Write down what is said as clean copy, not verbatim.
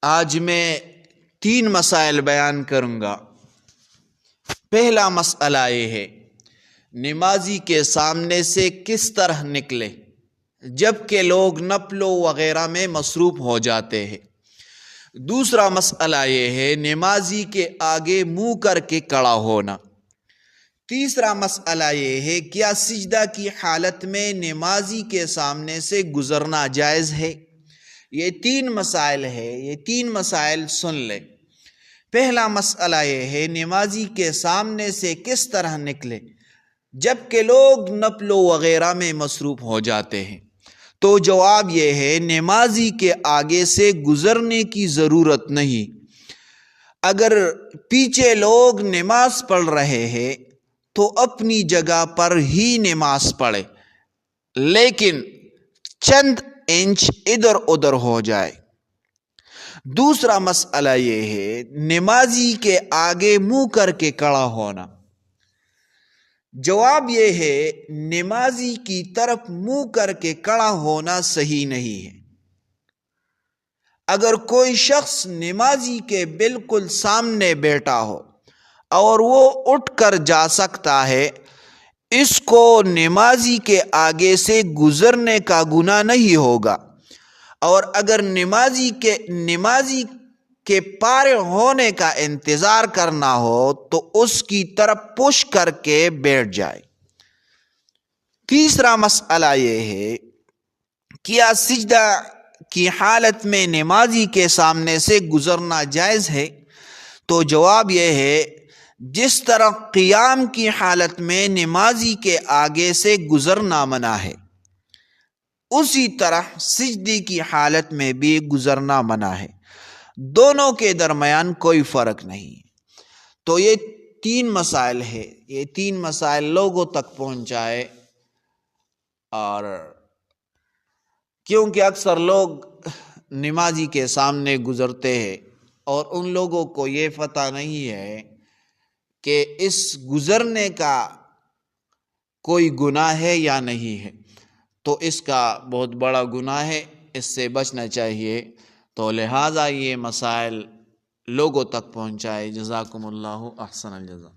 آج میں 3 مسائل بیان کروں گا۔ پہلا مسئلہ یہ ہے نمازی کے سامنے سے کس طرح نکلے جب کہ لوگ نفل وغیرہ میں مصروف ہو جاتے ہیں۔ دوسرا مسئلہ یہ ہے نمازی کے آگے منہ کر کے کھڑا ہونا۔ تیسرا مسئلہ یہ ہے کیا سجدہ کی حالت میں نمازی کے سامنے سے گزرنا جائز ہے۔ یہ 3 مسائل ہے، یہ 3 مسائل سن لیں۔ پہلا مسئلہ یہ ہے نمازی کے سامنے سے کس طرح نکلے جب کہ لوگ نفل وغیرہ میں مصروف ہو جاتے ہیں۔ تو جواب یہ ہے نمازی کے آگے سے گزرنے کی ضرورت نہیں۔ اگر پیچھے لوگ نماز پڑھ رہے ہیں تو اپنی جگہ پر ہی نماز پڑھے، لیکن چند انچ ادھر ادھر ہو جائے۔ دوسرا مسئلہ یہ ہے نمازی کے آگے منہ کر کے کھڑا ہونا۔ جواب یہ ہے نمازی کی طرف منہ کر کے کھڑا ہونا صحیح نہیں ہے۔ اگر کوئی شخص نمازی کے بالکل سامنے بیٹھا ہو اور وہ اٹھ کر جا سکتا ہے، اس کو نمازی کے آگے سے گزرنے کا گناہ نہیں ہوگا، اور اگر نمازی کے فارغ ہونے کا انتظار کرنا ہو تو اس کی طرف پش کر کے بیٹھ جائے۔ تیسرا مسئلہ یہ ہے کیا سجدہ کی حالت میں نمازی کے سامنے سے گزرنا جائز ہے۔ تو جواب یہ ہے جس طرح قیام کی حالت میں نمازی کے آگے سے گزرنا منع ہے، اسی طرح سجدے کی حالت میں بھی گزرنا منع ہے۔ دونوں کے درمیان کوئی فرق نہیں۔ تو یہ 3 مسائل ہے، یہ 3 مسائل لوگوں تک پہنچائے، اور کیونکہ اکثر لوگ نمازی کے سامنے گزرتے ہیں اور ان لوگوں کو یہ پتہ نہیں ہے کہ اس گزرنے کا کوئی گناہ ہے یا نہیں ہے، تو اس کا بہت بڑا گناہ ہے، اس سے بچنا چاہیے۔ تو لہٰذا یہ مسائل لوگوں تک پہنچائے۔ جزاکم اللہ احسن الجزا۔